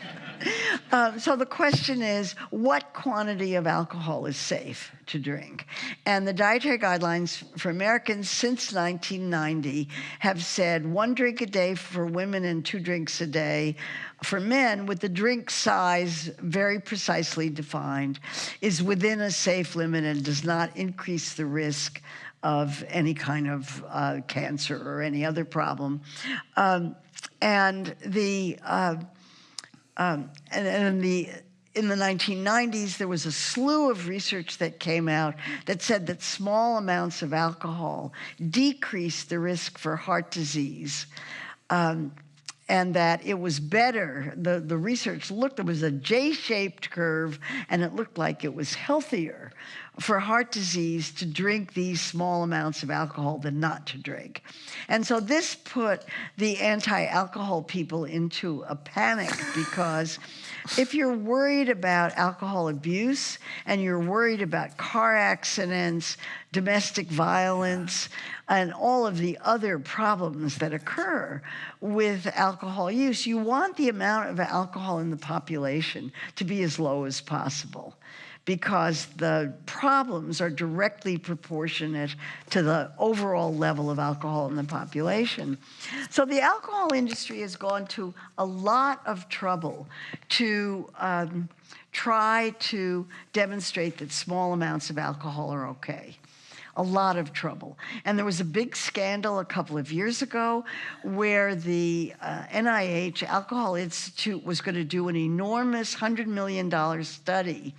So the question is, what quantity of alcohol is safe to drink? And the dietary guidelines for Americans since 1990 have said 1 drink a day for women and 2 drinks a day for men, with the drink size very precisely defined, is within a safe limit and does not increase the risk of any kind of cancer or any other problem. In the 1990s, there was a slew of research that came out that said that small amounts of alcohol decreased the risk for heart disease. And that it was better, the research looked, it was a J-shaped curve, and it looked like it was healthier for heart disease to drink these small amounts of alcohol than not to drink. And so this put the anti-alcohol people into a panic, because if you're worried about alcohol abuse and you're worried about car accidents, domestic violence, and all of the other problems that occur with alcohol use, you want the amount of alcohol in the population to be as low as possible, because the problems are directly proportionate to the overall level of alcohol in the population. So the alcohol industry has gone to a lot of trouble to try to demonstrate that small amounts of alcohol are okay. A lot of trouble. And there was a big scandal a couple of years ago where the NIH Alcohol Institute was going to do an enormous $100 million study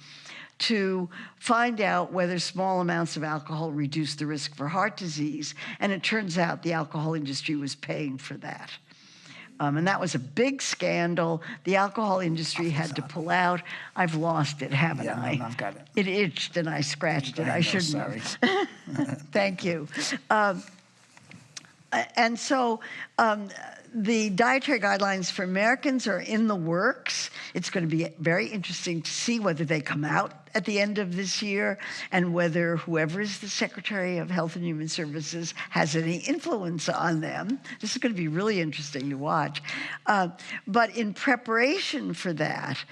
to find out whether small amounts of alcohol reduce the risk for heart disease. And it turns out the alcohol industry was paying for that. And that was a big scandal. The alcohol industry had to pull out. I've lost it, haven't I? Yeah, I've got it. It itched and I scratched it. I shouldn't have. Thank you. And so the dietary guidelines for Americans are in the works. It's going to be very interesting to see whether they come out at the end of this year and whether whoever is the Secretary of Health and Human Services has any influence on them. This is going to be really interesting to watch. But in preparation for that,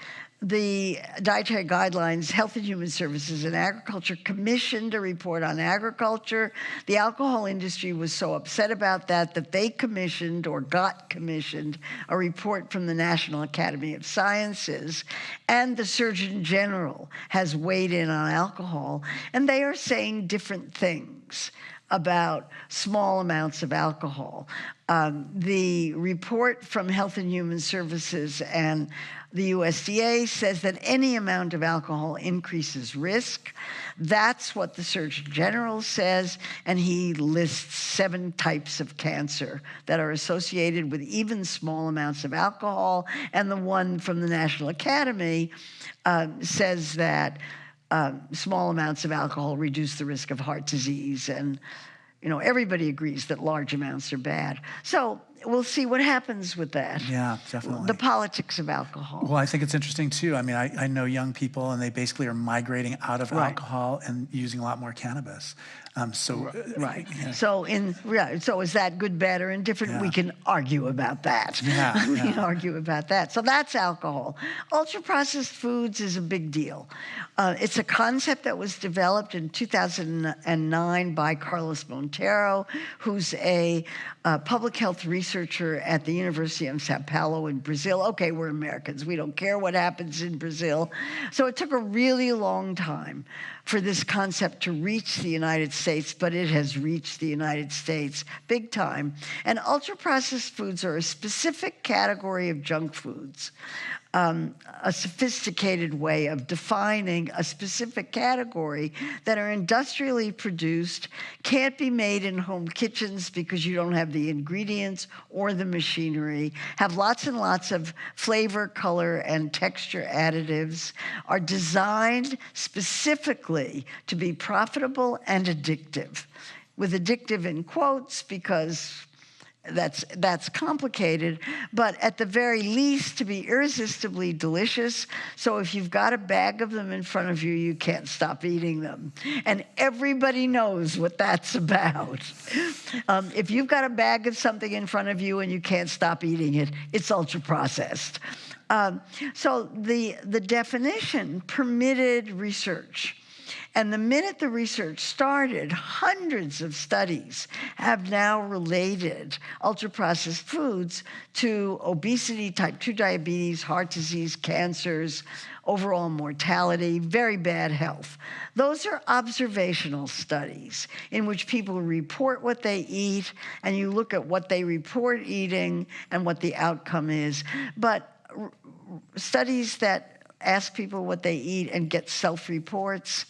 the Dietary Guidelines, Health and Human Services and Agriculture commissioned a report on agriculture. The alcohol industry was so upset about that that they commissioned, or got commissioned, a report from the National Academy of Sciences. And the Surgeon General has weighed in on alcohol, and they are saying different things about small amounts of alcohol. The report from Health and Human Services and the USDA says that any amount of alcohol increases risk. That's what the Surgeon General says, and he lists 7 types of cancer that are associated with even small amounts of alcohol. And the one from the National Academy says that small amounts of alcohol reduce the risk of heart disease, and everybody agrees that large amounts are bad. So we'll see what happens with that. Yeah, definitely. The politics of alcohol. Well, I think it's interesting too. I mean, I know young people, and they basically are migrating out of alcohol and using a lot more cannabis. Right. So is that good, bad, or indifferent? Yeah. We can argue about that. Yeah, We can argue about that. So that's alcohol. Ultra-processed foods is a big deal. It's a concept that was developed in 2009 by Carlos Monteiro, who's a public health researcher at the University of Sao Paulo in Brazil. Okay, we're Americans. We don't care what happens in Brazil. So it took a really long time for this concept to reach the United States, but it has reached the United States big time. And ultra-processed foods are a specific category of junk foods, a sophisticated way of defining a specific category that are industrially produced, can't be made in home kitchens because you don't have the ingredients or the machinery, have lots and lots of flavor, color, and texture additives, are designed specifically to be profitable and addictive. With addictive in quotes, because that's complicated, but at the very least to be irresistibly delicious. So if you've got a bag of them in front of you, you can't stop eating them. And everybody knows what that's about. If you've got a bag of something in front of you and you can't stop eating it, it's ultra-processed. So the definition permitted research. And the minute the research started, hundreds of studies have now related ultra-processed foods to obesity, type 2 diabetes, heart disease, cancers, overall mortality, very bad health. Those are observational studies in which people report what they eat, and you look at what they report eating and what the outcome is. But studies that ask people what they eat and get self-reports,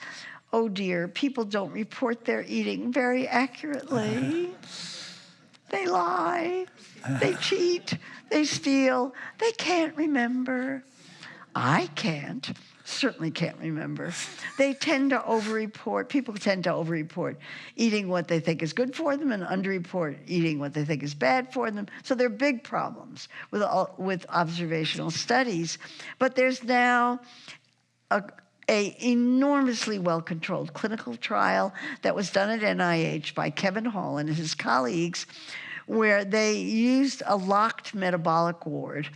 oh dear, people don't report their eating very accurately. They lie, they cheat, they steal, they can't remember. I certainly can't remember. They tend to overreport, people tend to overreport eating what they think is good for them and underreport eating what they think is bad for them. So there are big problems with observational studies. But there's now a enormously well-controlled clinical trial that was done at NIH by Kevin Hall and his colleagues, where they used a locked metabolic ward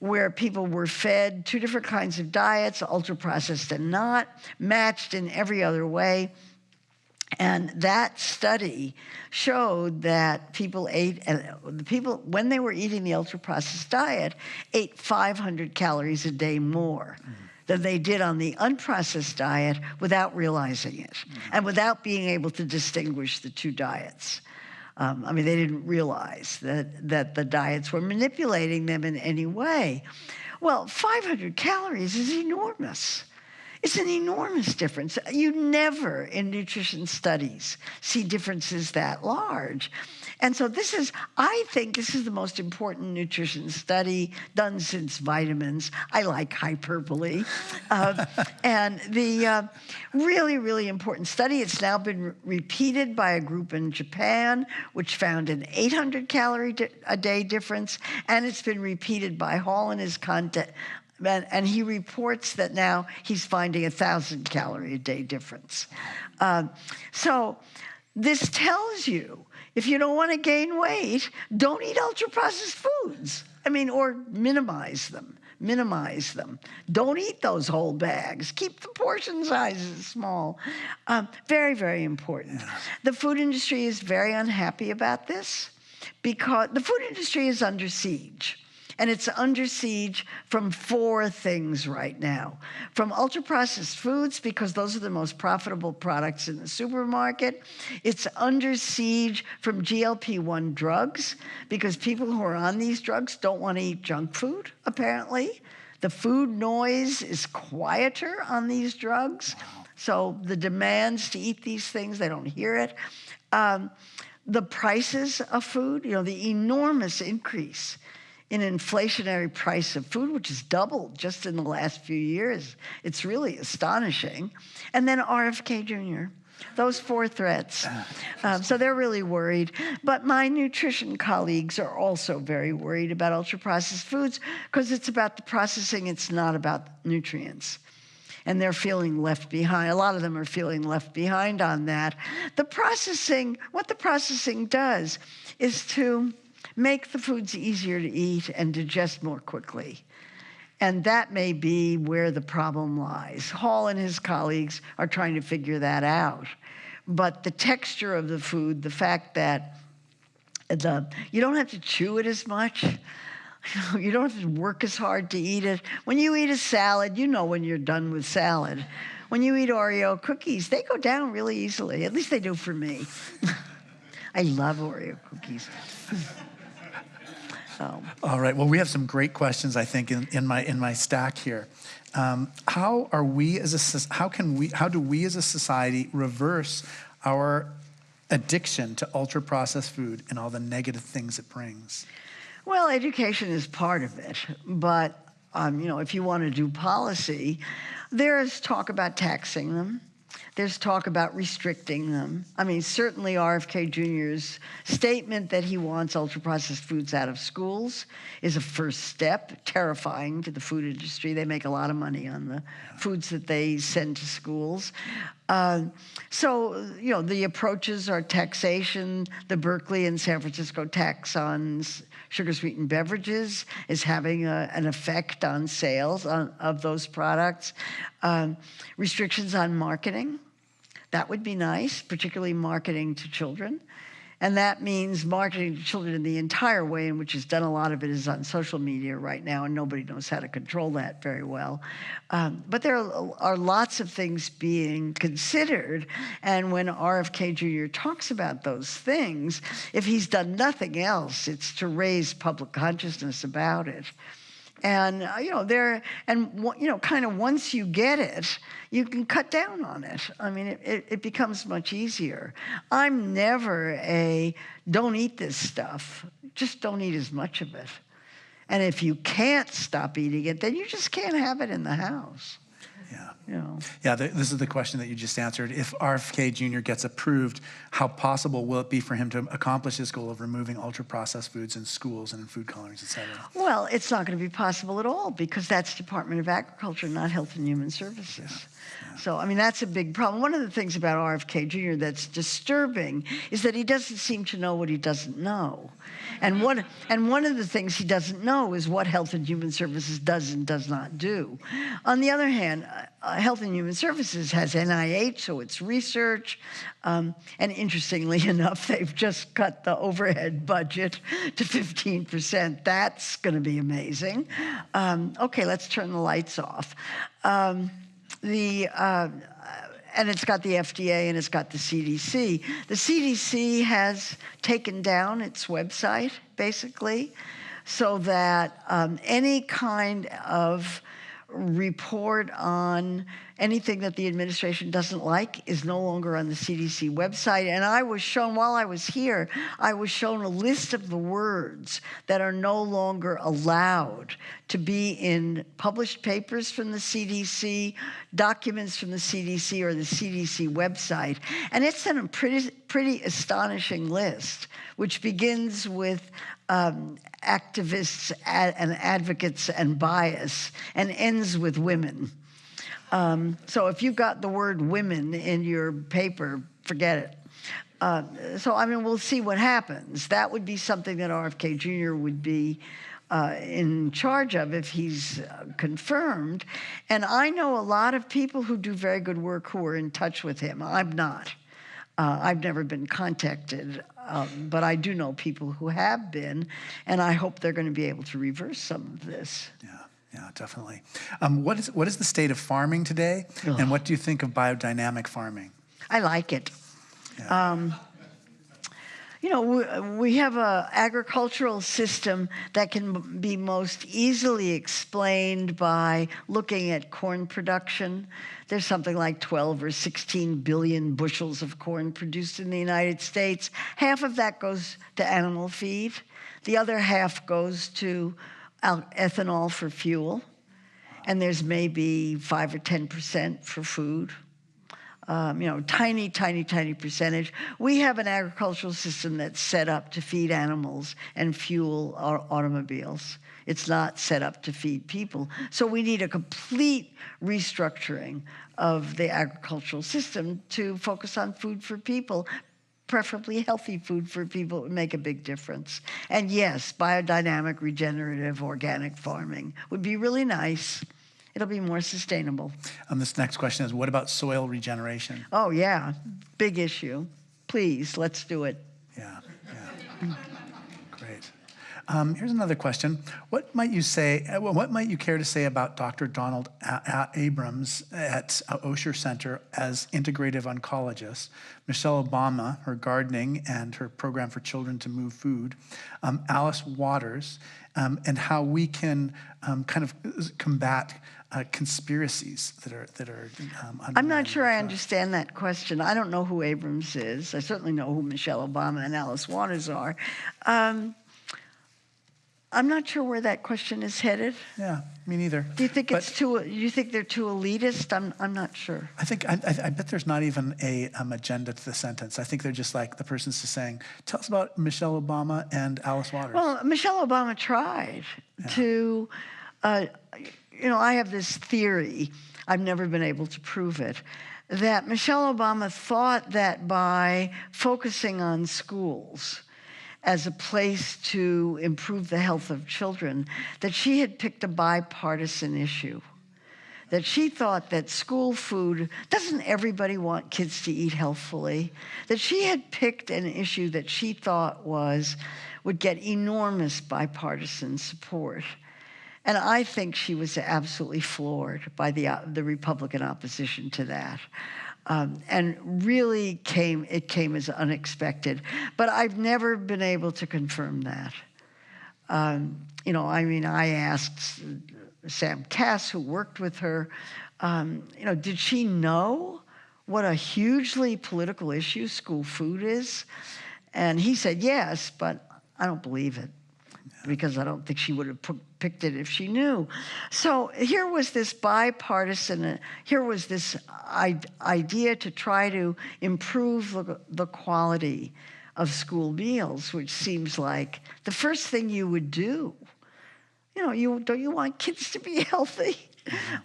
where people were fed 2 different kinds of diets, ultra-processed and not, matched in every other way. And that study showed that people when they were eating the ultra-processed diet, ate 500 calories a day more than they did on the unprocessed diet without realizing it and without being able to distinguish the 2 diets. I mean, they didn't realize that the diets were manipulating them in any way. Well, 500 calories is enormous. It's an enormous difference. You never, in nutrition studies, see differences that large. And so I think this is the most important nutrition study done since vitamins. I like hyperbole. And the really, really important study, it's now been repeated by a group in Japan, which found an 800 calorie a day difference, and it's been repeated by Hall in his content. And he reports that now he's finding 1,000 calorie a day difference. So this tells you, if you don't want to gain weight, don't eat ultra-processed foods. I mean, or minimize them. Don't eat those whole bags. Keep the portion sizes small. Very, very important. The food industry is very unhappy about this because the food industry is under siege. And it's under siege from 4 things right now. From ultra-processed foods, because those are the most profitable products in the supermarket. It's under siege from GLP-1 drugs, because people who are on these drugs don't want to eat junk food, apparently. The food noise is quieter on these drugs. So the demands to eat these things, they don't hear it. The prices of food, the enormous increase in inflationary price of food, which has doubled just in the last few years. It's really astonishing. And then RFK Jr., those 4 threats. So they're really worried. But my nutrition colleagues are also very worried about ultra-processed foods because it's about the processing, it's not about nutrients. And they're feeling left behind. A lot of them are feeling left behind on that. What the processing does is to make the foods easier to eat and digest more quickly. And that may be where the problem lies. Hall and his colleagues are trying to figure that out. But the texture of the food, the fact that you don't have to chew it as much, you don't have to work as hard to eat it. When you eat a salad, you know when you're done with salad. When you eat Oreo cookies, they go down really easily. At least they do for me. I love Oreo cookies. All right. Well, we have some great questions, I think, in my stack here. How do we as a society reverse our addiction to ultra-processed food and all the negative things it brings? Well, education is part of it, but if you want to do policy, there is talk about taxing them. There's talk about restricting them. I mean, certainly RFK Jr.'s statement that he wants ultra-processed foods out of schools is a first step, terrifying to the food industry. They make a lot of money on the foods that they send to schools. So, you know, the approaches are taxation. The Berkeley and San Francisco tax on sugar-sweetened beverages is having an effect on sales of those products. Restrictions on marketing. That would be nice, particularly marketing to children. And that means marketing to children in the entire way in which is done. A lot of it is on social media right now, and nobody knows how to control that very well. But there are lots of things being considered. And when RFK Jr. talks about those things, if he's done nothing else, it's to raise public consciousness about it. And, you know, kind of once you get it, you can cut down on it. I mean, it becomes much easier. I'm never don't eat this stuff. Just don't eat as much of it. And if you can't stop eating it, then you just can't have it in the house. Yeah. You know. Yeah, this is the question that you just answered. If RFK Jr. gets approved, how possible will it be for him to accomplish his goal of removing ultra-processed foods in schools and in food colorings, et cetera? Well, it's not going to be possible at all because that's Department of Agriculture, not Health and Human Services. Yeah. So, I mean, that's a big problem. One of the things about RFK Jr. that's disturbing is that he doesn't seem to know what he doesn't know. And one of the things he doesn't know is what Health and Human Services does and does not do. On the other hand, Health and Human Services has NIH, so it's research. And interestingly enough, they've just cut the overhead budget to 15%. That's going to be amazing. Okay, let's turn the lights off. And it's got the FDA and it's got the CDC. The CDC has taken down its website, basically, so that any kind of report on anything that the administration doesn't like is no longer on the CDC website. And I was shown, while I was here, I was shown a list of the words that are no longer allowed to be in published papers from the CDC, documents from the CDC, or the CDC website. And it's a pretty astonishing list, which begins with activists and advocates and bias and ends with women. So if you've got the word women in your paper, forget it. So, I mean, we'll see what happens. That would be something that RFK Jr. would be in charge of if he's confirmed. And I know a lot of people who do very good work who are in touch with him. I'm not. I've never been contacted, but I do know people who have been, and I hope they're going to be able to reverse some of this. Yeah, definitely. What is the state of farming today, and what do you think of biodynamic farming? I like it. Yeah. You know, we have an agricultural system that can be most easily explained by looking at corn production. There's something like 12 or 16 billion bushels of corn produced in the United States. Half of that goes to animal feed. The other half goes to ethanol for fuel. And there's maybe 5 or 10% for food. You know, tiny percentage. We have an agricultural system that's set up to feed animals and fuel our automobiles. It's not set up to feed people. So we need a complete restructuring of the agricultural system to focus on food for people, preferably healthy food for people. It would make a big difference. And yes, biodynamic, regenerative, organic farming would be really nice. It'll be more sustainable. This next question is, what about soil regeneration? Oh, yeah. Big issue. Please, let's do it. Yeah. Great. Here's another question. What might you care to say about Dr. Donald Abrams at Osher Center as integrative oncologist, Michelle Obama, her gardening and her program for children to move food, Alice Waters, and how we can kind of combat conspiracies that are I'm not sure I understand that question. I don't know who Abrams is. I certainly know who Michelle Obama and Alice Waters are. I'm not sure where that question is headed. Yeah, me neither. Do you think you think they're too elitist? I'm not sure. I bet there's not even a agenda to the sentence. I think they're just like, the person's just saying, tell us about Michelle Obama and Alice Waters. Well, Michelle Obama tried to, I have this theory, I've never been able to prove it, that Michelle Obama thought that by focusing on schools as a place to improve the health of children, that she had picked a bipartisan issue. That she thought that school food, doesn't everybody want kids to eat healthfully? That she had picked an issue that she thought would get enormous bipartisan support. And I think she was absolutely floored by the Republican opposition to that. And really it came as unexpected. But I've never been able to confirm that. I asked Sam Cass, who worked with her, did she know what a hugely political issue school food is? And he said yes, but I don't believe it, because I don't think she would have picked it if she knew. So here was this idea to try to improve the quality of school meals, which seems like the first thing you would do. Don't you want kids to be healthy?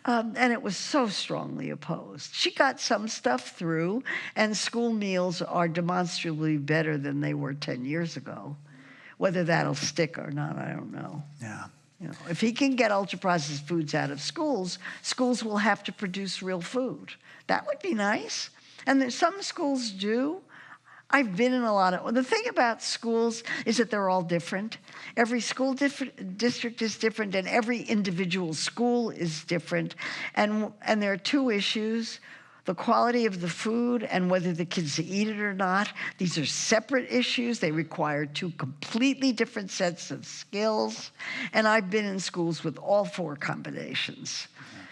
And it was so strongly opposed. She got some stuff through, and school meals are demonstrably better than they were 10 years ago. Whether that'll stick or not, I don't know. Yeah. If he can get ultra-processed foods out of schools, schools will have to produce real food. That would be nice. And some schools do. I've been in a lot of... The thing about schools is that they're all different. Every school district is different, and every individual school is different. And there are two issues: the quality of the food and whether the kids eat it or not. These are separate issues. They require two completely different sets of skills. And I've been in schools with all four combinations.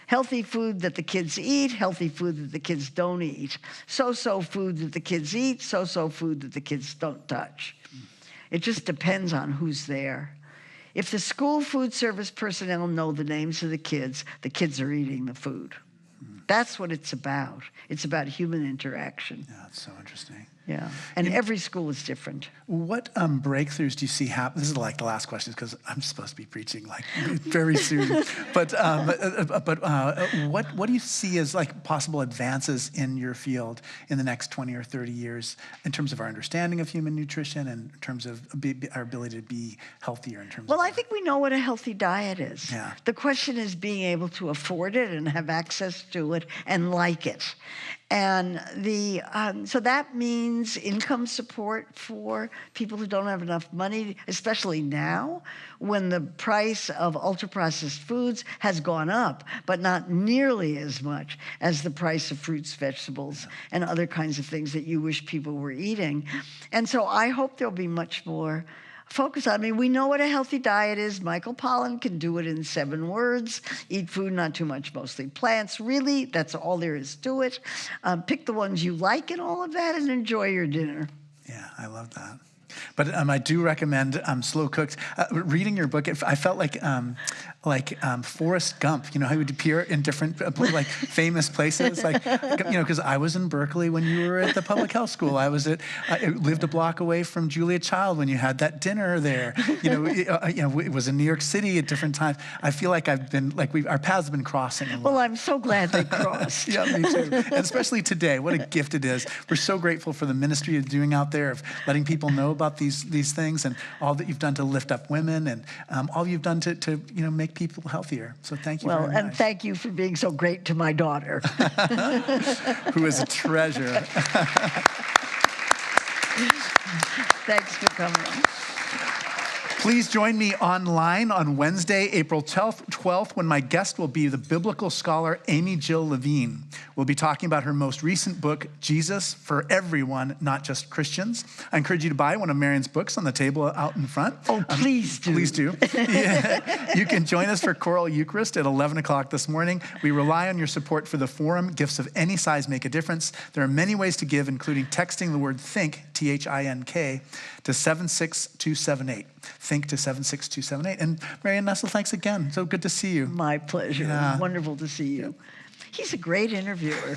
Healthy food that the kids eat, healthy food that the kids don't eat. So-so food that the kids eat, so-so food that the kids don't touch. It just depends on who's there. If the school food service personnel know the names of the kids are eating the food. That's what it's about. It's about human interaction. Yeah, that's so interesting. Yeah, and every school is different. What breakthroughs do you see happen? This is like the last question, because I'm supposed to be preaching like very soon. But what do you see as like possible advances in your field in the next 20 or 30 years in terms of our understanding of human nutrition and in terms of our ability to be healthier in terms of... Well, I think we know what a healthy diet is. Yeah. The question is being able to afford it and have access to it and like it. And so that means income support for people who don't have enough money, especially now when the price of ultra-processed foods has gone up, but not nearly as much as the price of fruits, vegetables, and other kinds of things that you wish people were eating. And so I hope there'll be much more focus on. I mean, we know what a healthy diet is. Michael Pollan can do it in 7 words. Eat food, not too much, mostly plants. Really, that's all there is to it. Pick the ones you like and all of that, and enjoy your dinner. Yeah, I love that. But I do recommend Slow Cooked. Reading your book, I felt like Forrest Gump. You know how he would appear in different like famous places, because I was in Berkeley when you were at the public health school. I lived a block away from Julia Child when you had that dinner there. It was in New York City at different times. I feel like I've been our paths have been crossing a lot. Well, I'm so glad they crossed. Yeah, me too. And especially today, what a gift it is. We're so grateful for the ministry you're doing out there of letting people know about these things and all that you've done to lift up women and all you've done to make people healthier. So thank you very much. Well, and thank you for being so great to my daughter. Who is a treasure. Thanks for coming. Please join me online on Wednesday, April 12th, when my guest will be the biblical scholar Amy Jill Levine. We'll be talking about her most recent book, Jesus for Everyone, Not Just Christians. I encourage you to buy one of Marion's books on the table out in front. Oh, please do. Please do. Yeah. You can join us for Choral Eucharist at 11 o'clock this morning. We rely on your support for the forum. Gifts of any size make a difference. There are many ways to give, including texting the word THINK, T-H-I-N-K, to 76278. think to 76278. And Marion Nestle, thanks again. So good to see you. My pleasure. Yeah. Wonderful to see you. He's a great interviewer.